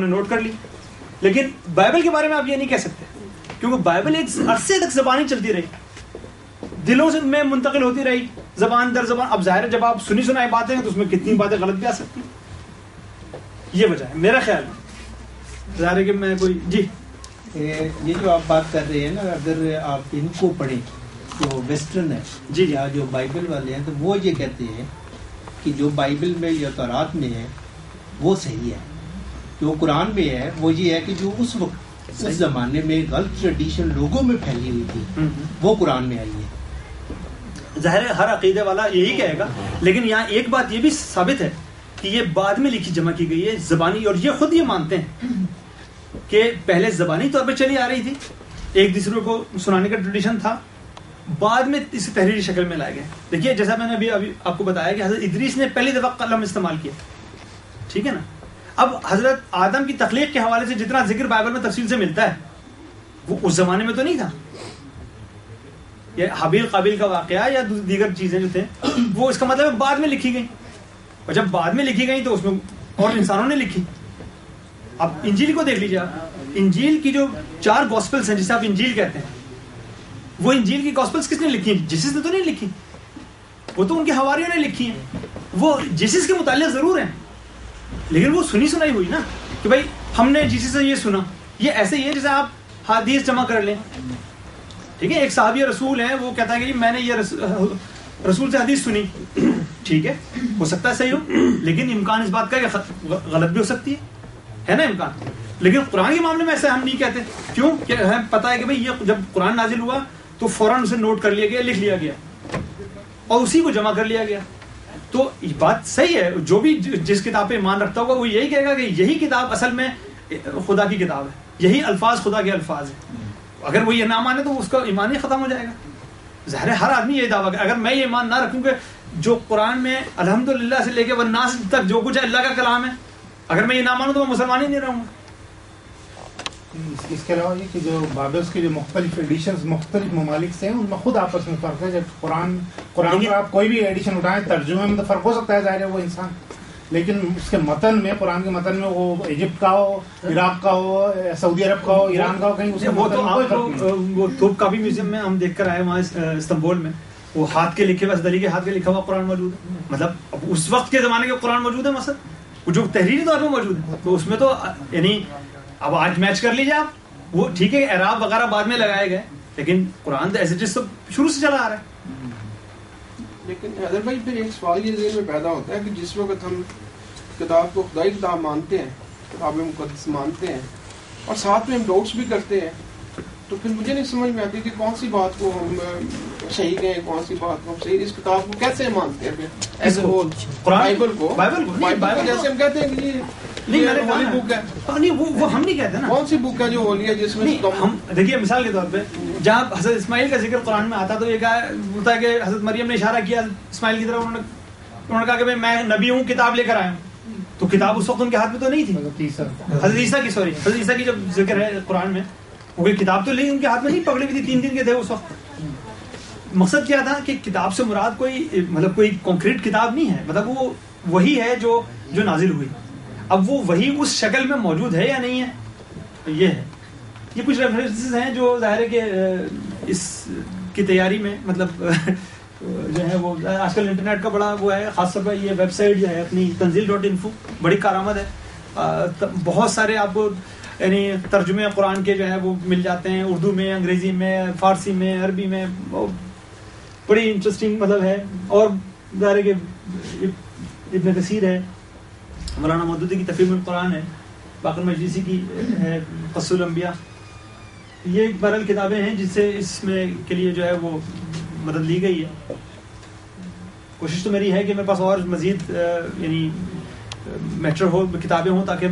نے نوٹ کر لی. لیکن بائبل کے بارے میں آپ یہ نہیں کہہ سکتے, کیونکہ بائبل ایک عرصے تک زبانی چلتی رہی, دلوں سے میں منتقل ہوتی رہی زبان در زبان. اب ظاہر ہے جب آپ سنی سنائی باتیں ہیں تو اس میں کتنی باتیں غلط بھی آ سکتی ہیں. یہ وجہ ہے میرا خیال ہے. ظاہر ہے کہ میں کوئی جی یہ جو آپ بات کر رہے ہیں نا, اگر آپ ان کو پڑھیں جو ویسٹرن ہے جی یا جو بائبل والے ہیں, تو وہ یہ کہتے ہیں کہ جو بائبل میں یا تورات میں ہے وہ صحیح ہے. جو قرآن میں ہے وہ یہ ہے کہ جو اس وقت اس زمانے میں غلط ٹریڈیشن لوگوں میں پھیلی ہوئی تھی وہ قرآن میں آئی ہے. ظاہر ہے ہر عقیدے والا یہی کہے گا, لیکن یہاں ایک بات یہ بھی ثابت ہے کہ یہ بعد میں لکھی جمع کی گئی ہے زبانی, اور یہ خود یہ مانتے ہیں کہ پہلے زبانی طور پہ چلی آ رہی تھی, ایک دوسرے کو سنانے کا ٹریڈیشن تھا, بعد میں اسے تحریری شکل میں لائے گئے. دیکھیے جیسا میں نے ابھی آپ کو بتایا کہ حضرت ادریس نے پہلی دفعہ قلم استعمال کیا, ٹھیک ہے نا. اب حضرت آدم کی تخلیق کے حوالے سے جتنا ذکر بائبل میں تفصیل سے ملتا ہے وہ اس زمانے میں تو نہیں تھا. یہ حابیل قابیل کا واقعہ یا دیگر چیزیں جو تھے وہ اس کا مطلب ہے بعد میں لکھی گئی, اور جب بعد میں لکھی گئی تو اس میں اور انسانوں نے لکھی. اب انجیل کو دیکھ لیجیے آپ, انجیل کی جو 4 گوسپلس ہیں جسے آپ انجیل کہتے ہیں, وہ انجیل کی گوسپلس کس نے لکھی ہیں؟ جیسس نے تو نہیں لکھی, وہ تو ان کے حواریوں نے لکھی ہیں. وہ جیسس کے متعلق ضرور ہیں لیکن وہ سنی سنائی ہوئی نا, کہ بھائی ہم نے جیسس سے یہ سنا. یہ ایسے ہی ہے جیسے آپ حدیث جمع کر لیں, ٹھیک ہے. ایک صحابی رسول ہیں, وہ کہتا ہے کہ میں نے یہ رسول سے حدیث سنی, ٹھیک ہے, ہو سکتا ہے صحیح ہو, لیکن امکان اس بات کا کہ غلط بھی ہو سکتی ہے نا امکان. لیکن قرآن کے معاملے میں ایسا ہم نہیں کہتے, کیوں کہ ہمیں پتہ ہے کہ بھئی یہ جب قرآن نازل ہوا تو فوراً اسے نوٹ کر لیا گیا, لکھ لیا گیا اور اسی کو جمع کر لیا گیا. تو یہ بات صحیح ہے, جو بھی جس کتاب پہ ایمان رکھتا ہوگا وہ یہی کہے گا کہ یہی کتاب اصل میں خدا کی کتاب ہے, یہی الفاظ خدا کے الفاظ ہیں. اگر وہ یہ نہ مانے تو اس کا ایمان ہی ختم ہو جائے گا. ظاہر ہے ہر آدمی یہ دعویٰ کرے, اگر میں یہ ایمان نہ رکھوں کہ جو قرآن میں الحمدللہ سے لے کے والناس تک جو کچھ ہے اللہ کا کلام ہے, اگر میں یہ نہ مانوں تو میں مسلمان ہی نہیں رہوں گا. اس کے علاوہ یہ کہ جو بائبلس کے جو مختلف ایڈیشنز مختلف ممالک سے ہیں ان میں خود آپس میں فرق ہے. جب قرآن کا آپ کوئی بھی ایڈیشن اٹھائیں ترجمے میں تو فرق ہو سکتا ہے, ظاہر ہے وہ انسان, لیکن اس کے متن میں قرآن کے متن میں وہ ایجپٹ کا ہو, عراق کا ہو, سعودی عرب کا ہو, ایران کا ہو, کہیں اس کے وہ تو وہ توپ کابی میوزیم میں ہم دیکھ کر آئے وہاں استنبول میں, وہ ہاتھ کے لکھے ہوئے, دلی کے ہاتھ کے لکھا ہوا قرآن موجود ہے. مطلب اس وقت کے زمانے کے قرآن موجود ہے, مثلا وہ جو تحریری طور پہ موجود ہے, تو اس میں تو یعنی اب آج میچ کر لیجیے آپ, وہ ٹھیک ہے اعراب وغیرہ بعد میں لگائے گئے, لیکن قرآن تو ایسے چیز تو شروع سے چلا آ رہا ہے. لیکن حیدر بھائی پھر ایک سوال یہ ذہن میں پیدا ہوتا ہے کہ جس وقت ہم کتاب کو خدائی کتاب مانتے ہیں, کتاب مقدس مانتے ہیں, اور ساتھ میں ہم ڈاؤٹس بھی کرتے ہیں, تو پھر مجھے نہیں سمجھ میں آتی کہ کون سی بات کو ہم صحیح کہیں, کون سی بات کو ہم صحیح, اس کتاب کو کیسے مانتے ہیں پھر ایز اے ہول, بائبل کو جیسے ہم کہتے ہیں کہ یہ ہولی بک ہے, نہیں وہ ہم نہیں کہتے نا, کون سی بک ہے جو ہولی ہے جس میں ہم دیکھیے مثال کے طور پہ جہاں حضرت اسماعیل کا ذکر قرآن میں آتا تو یہ کہا ہوتا ہے کہ حضرت مریم نے اشارہ کیا اسماعیل کی طرف, انہوں نے کہا کہ میں نبی ہوں, کتاب لے کر آیا ہوں. تو کتاب اس وقت ان کے ہاتھ میں تو نہیں تھی. حضرت عیسیٰ کی جب ذکر ہے قرآن میں, وہ کوئی کتاب تو نہیں ان کے ہاتھ میں نہیں پکڑی ہوئی تھی, 3 دن کے تھے اس وقت. مقصد کیا تھا کہ کتاب سے مراد کوئی مطلب کوئی کنکریٹ کتاب نہیں ہے, مطلب وہ وہی ہے جو نازل ہوئی. اب وہ وہی اس شکل میں موجود ہے یا نہیں ہے, یہ ہے. یہ کچھ ریفرنسز ہیں جو ظاہر ہے کہ اس کی تیاری میں مطلب جو ہے وہ آج کل انٹرنیٹ کا بڑا وہ ہے, خاص طور پر یہ ویب سائٹ جو ہے اپنی تنزیل.info بڑی کارآمد ہے. بہت سارے آپ کو یعنی ترجمے قرآن کے جو ہے وہ مل جاتے ہیں, اردو میں, انگریزی میں, فارسی میں, عربی میں, بڑی انٹرسٹنگ مطلب ہے. اور ظاہر ہے کہ ابن کثیر ہے, مولانا مودودی کی تفہیم القرآن ہے, باقر مجلسی کی ہے قصص الانبیاء. یہ بہرحال کتابیں ہیں جس سے اس میں کے لیے جو ہے وہ مدد لی گئی ہے. کوشش تو میری ہے کہ میرے پاس اور مزید یعنی میٹر ہو, کتابیں ہوں تاکہ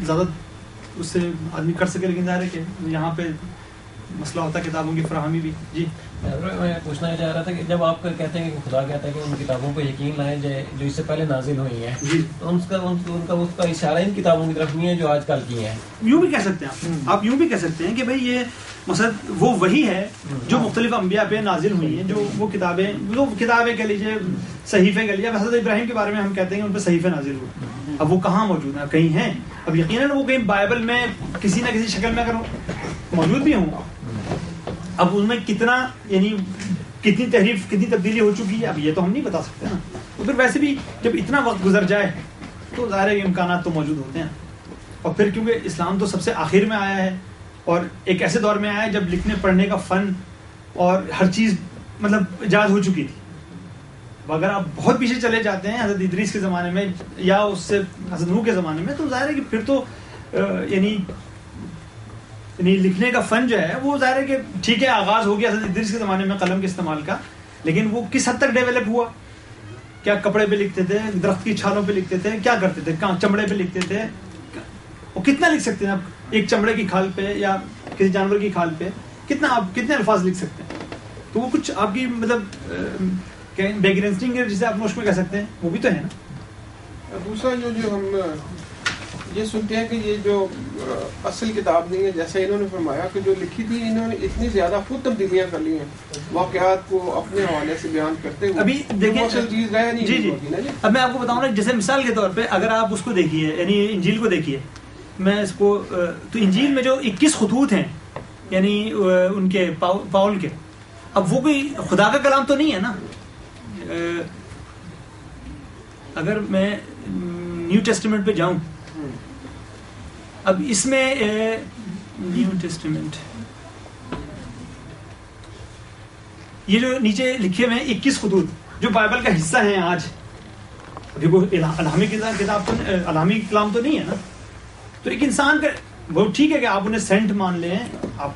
زیادہ اس سے آدمی کر سکے, لیکن ظاہر ہے کہ یہاں پہ مسئلہ ہوتا ہے کتابوں کی فراہمی بھی. جی میں پوچھنا چاہ رہا تھا کہ جب آپ کہتے ہیں کہ خدا کہتا ہے کہ ان کتابوں کو یقین لائیں جائے جو اس سے پہلے نازل ہوئی ہیں, تو ان کا اشارہ ان کتابوں کی طرف نہیں ہے جو آج کل کی ہیں. یوں بھی کہہ سکتے ہیں آپ یوں بھی کہہ سکتے ہیں کہ بھئی یہ مثلا وہ وہی ہے جو مختلف انبیاء پہ نازل ہوئی ہیں, جو وہ کتابیں کہہ لیجیے, صحیفے کہہ لیجیے. حضرت ابراہیم کے بارے میں ہم کہتے ہیں کہ ان پہ صحیفے نازل ہوئے, اب وہ کہاں موجود ہیں؟ کہیں ہیں. اب یقیناً وہ کہیں بائبل میں کسی نہ کسی شکل میں اگر موجود بھی ہوں, اب ان میں کتنا یعنی کتنی تحریف کتنی تبدیلی ہو چکی ہے اب یہ تو ہم نہیں بتا سکتے نا. تو پھر ویسے بھی جب اتنا وقت گزر جائے تو ظاہر ہے امکانات تو موجود ہوتے ہیں. اور پھر کیونکہ اسلام تو سب سے آخر میں آیا ہے اور ایک ایسے دور میں آیا ہے جب لکھنے پڑھنے کا فن اور ہر چیز مطلب ایجاد ہو چکی تھی. اگر آپ بہت پیچھے چلے جاتے ہیں حضرت ادریس کے زمانے میں یا اس سے حضرت نوح کے زمانے میں تو ظاہر ہے کہ پھر تو یعنی لکھنے کا فن جو ہے وہ ظاہر ہے کہ ٹھیک ہے آغاز ہو گیا حضرت ادریس کے زمانے میں قلم کے استعمال کا, لیکن وہ کس حد تک ڈیولپ ہوا؟ کیا کپڑے پہ لکھتے تھے, درخت کی چھالوں پہ لکھتے تھے, کیا کرتے تھے, چمڑے پہ لکھتے تھے, وہ کتنا لکھ سکتے ہیں آپ ایک چمڑے کی کھال پہ یا کسی جانور کی کھال پہ کتنا آپ کتنے الفاظ لکھ سکتے ہیں؟ تو وہ کچھ آپ کی مطلب بیک گرینسٹنگ جسے آپ نوش میں کہہ سکتے ہیں وہ بھی تو ہے نا. دوسرا جو ہم یہ سنتے ہیں کہ یہ جو اصل کتاب نہیں ہے, جیسے انہوں نے فرمایا کہ جو لکھی تھی انہوں نے اتنی زیادہ خود تبدیلیاں کر لی ہیں واقعات کو اپنے حوالے سے بیان کرتے ہوئے. ابھی دیکھیں اصل چیز رہے نہیں. جی اب میں آپ کو بتاؤں نا, جیسے مثال کے طور پہ اگر آپ اس کو دیکھیے یعنی انجیل کو دیکھیے, میں اس کو تو انجیل میں جو 21 خطوط ہیں یعنی ان کے پاول کے, اب وہ کوئی خدا کا کلام تو نہیں ہے نا. اگر میں نیو ٹیسٹمنٹ پہ جاؤں, اب اس میں نیو ٹیسٹمنٹ یہ جو نیچے لکھے ہوئے ہیں 21 خطوط جو بائبل کا حصہ ہیں آج, کوئی الہامی کتاب تو الہامی کلام تو نہیں ہے نا. تو ایک انسان کا وہ ٹھیک ہے کہ آپ انہیں سینٹ مان لیں آپ,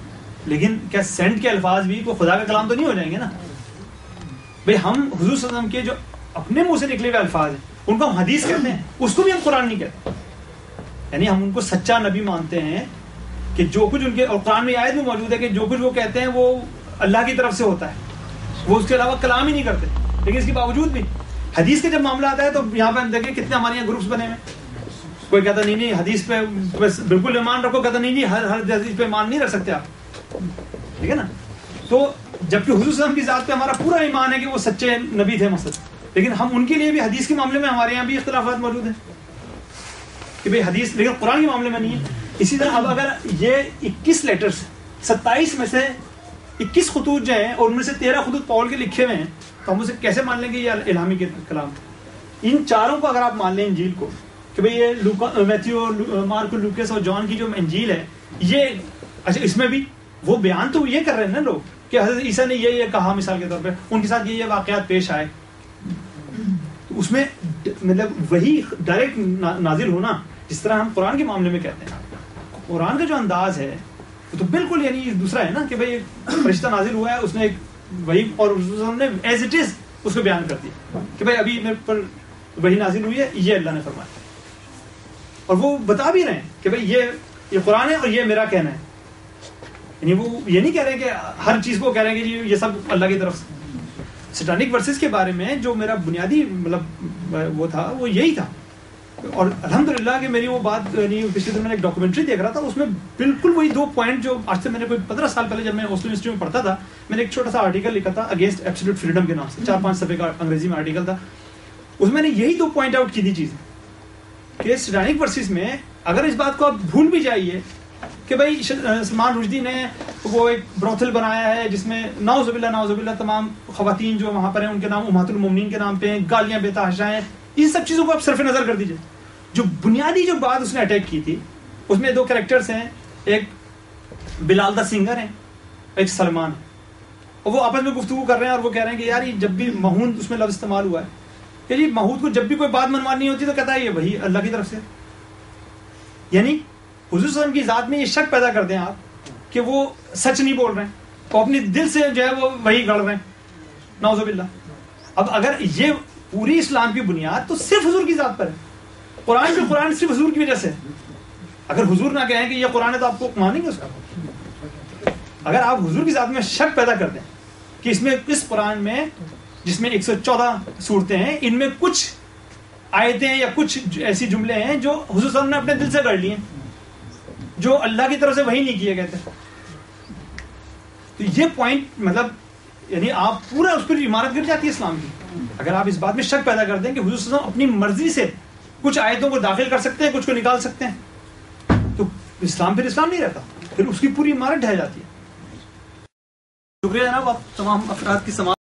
لیکن کیا سینٹ کے الفاظ بھی کوئی خدا کا کلام تو نہیں ہو جائیں گے نا بھئی. ہم حضور صلی اللہ علیہ وسلم کے جو اپنے منہ سے نکلے ہوئے الفاظ ہیں ان کو ہم حدیث کہتے ہیں, اس کو بھی ہم قرآن نہیں کہتے. یعنی ہم ان کو سچا نبی مانتے ہیں کہ جو کچھ ان کے, اور قرآن میں آیت میں موجود ہے کہ جو کچھ وہ کہتے ہیں وہ اللہ کی طرف سے ہوتا ہے, وہ اس کے علاوہ کلام ہی نہیں کرتے. لیکن اس کے باوجود بھی حدیث کے جب معاملہ آتا ہے تو یہاں پہ ہم دیکھیں کتنے ہمارے یہاں گروپس بنے ہوئے. کوئی کہتا نہیں حدیث پہ بالکل ایمان رکھو, کہتا نہیں ہر حدیث پہ ایمان نہیں رکھ سکتے آپ, ٹھیک ہے نا. تو جبکہ حضور صلی اللہ علیہ وسلم کی ذات پہ ہمارا پورا ایمان ہے کہ وہ سچے نبی تھے مثلا, لیکن ہم ان کے لیے بھی حدیث کے معاملے میں ہمارے یہاں بھی اختلافات موجود ہیں کہ بھئی حدیث, لیکن قرآن کے معاملے میں نہیں ہے. اسی طرح اب اگر یہ 21 لیٹرز 27 میں سے 21 خطوط جو ہیں اور ان میں سے 13 خطوط پاول کے لکھے ہوئے ہیں, تو ہم اسے کیسے مان لیں گے یہ الہامی کے کلام؟ ان چاروں کو اگر آپ مان لیں انجیل کو کہ بھئی یہ میتھیو, مارک, لوکس اور جان کی جو انجیل ہے یہ, اچھا اس میں بھی وہ بیان تو یہ کر رہے ہیں نا لوگ کہ حضرت عیسیٰ نے یہ کہا مثال کے طور پہ, ان کے ساتھ یہ واقعات پیش آئے, تو اس میں مطلب وہی ڈائریکٹ نازل ہونا جس طرح ہم قرآن کے معاملے میں کہتے ہیں. قرآن کا جو انداز ہے وہ تو بالکل یعنی دوسرا ہے نا کہ بھئی فرشتہ نازل ہوا ہے, اس نے ایک وہی اور اس نے ایز اٹ از اس کو بیان کر دیا کہ بھئی ابھی میرے پر وہی نازل ہوئی ہے, یہ اللہ نے فرمایا, اور وہ بتا بھی رہے ہیں کہ بھئی یہ قرآن ہے اور یہ میرا کہنا ہے. یعنی وہ یہ نہیں کہہ رہے کہ ہر چیز کو کہہ رہے ہیں کہ یہ سب اللہ کی طرف سے. سٹانک ورسز کے بارے میں جو میرا بنیادی مطلب وہ تھا وہ یہی تھا, اور الحمدللہ کہ میری وہ بات یعنی پچھلے دن میں نے ایک ڈاکومنٹری دیکھ رہا تھا, اس میں بالکل وہی 2 پوائنٹ جو آج سے میں نے کوئی 15 سال پہلے جب میں مسلم ہسٹری میں پڑھتا تھا, میں نے ایک چھوٹا سا آرٹیکل لکھا تھا اگینسٹ ایبسولوٹ فریڈم کے نام سے, 4-5 صفحے کا انگریزی میں آرٹیکل تھا. اس میں نے یہی 2 پوائنٹ آؤٹ کی تھی چیزیں کہ سٹانک ورسز میں اگر اس بات کو آپ بھول بھی جائیے کہ بھائی سلمان رشدی نے وہ ایک بروتھل بنایا ہے جس میں نعوذ باللہ تمام خواتین جو وہاں پر ہیں ان کے نام امہات المومنین کے نام پہ ہیں, گالیاں بے تحاشا ہیں, ان سب چیزوں کو آپ صرف نظر کر دیجئے. جو بنیادی جو بات اس نے اٹیک کی تھی اس میں 2 کریکٹرز ہیں, ایک بلال دا سنگر ہیں, ایک سلمان, اور وہ آپس میں گفتگو کر رہے ہیں اور وہ کہہ رہے ہیں کہ یار یہ جب بھی مہود اس میں لفظ استعمال ہوا ہے کہ جی مہود کو جب بھی کوئی بات منوانی ہوتی تو کہتا ہے یہ وہی اللہ کی طرف سے. یعنی حضور صلی اللہ علیہ وسلم کی ذات میں یہ شک پیدا کر دیں آپ کہ وہ سچ نہیں بول رہے ہیں, وہ اپنی دل سے جو ہے وہ وہی گڑھ رہے ہیں, نعوذ باللہ. اب اگر یہ پوری اسلام کی بنیاد تو صرف حضور کی ذات پر ہے, قرآن بھی قرآن صرف حضور کی وجہ سے, اگر حضور نہ کہیں کہ یہ قرآن ہے تو آپ کو مانیں گے اس کا؟ اگر آپ حضور کی ذات میں شک پیدا کر دیں کہ اس میں اس قرآن میں جس میں 114 صورتیں ہیں ان میں کچھ آیتیں یا کچھ ایسی جملے ہیں جو حضور صلی اللہ علیہ وسلم نے اپنے دل سے گڑھ لی ہیں, جو اللہ کی طرف سے وہی نہیں کیے گئے تھے, تو یہ پوائنٹ مطلب یعنی آپ پورا اس پر عمارت گر جاتی ہے اسلام کی. اگر آپ اس بات میں شک پیدا کر دیں کہ حضور صلی اللہ علیہ وسلم اپنی مرضی سے کچھ آیتوں کو داخل کر سکتے ہیں, کچھ کو نکال سکتے ہیں, تو اسلام پھر اسلام نہیں رہتا, پھر اس کی پوری عمارت ڈھہ جاتی ہے. شکریہ جناب, آپ تمام افراد کی سماعت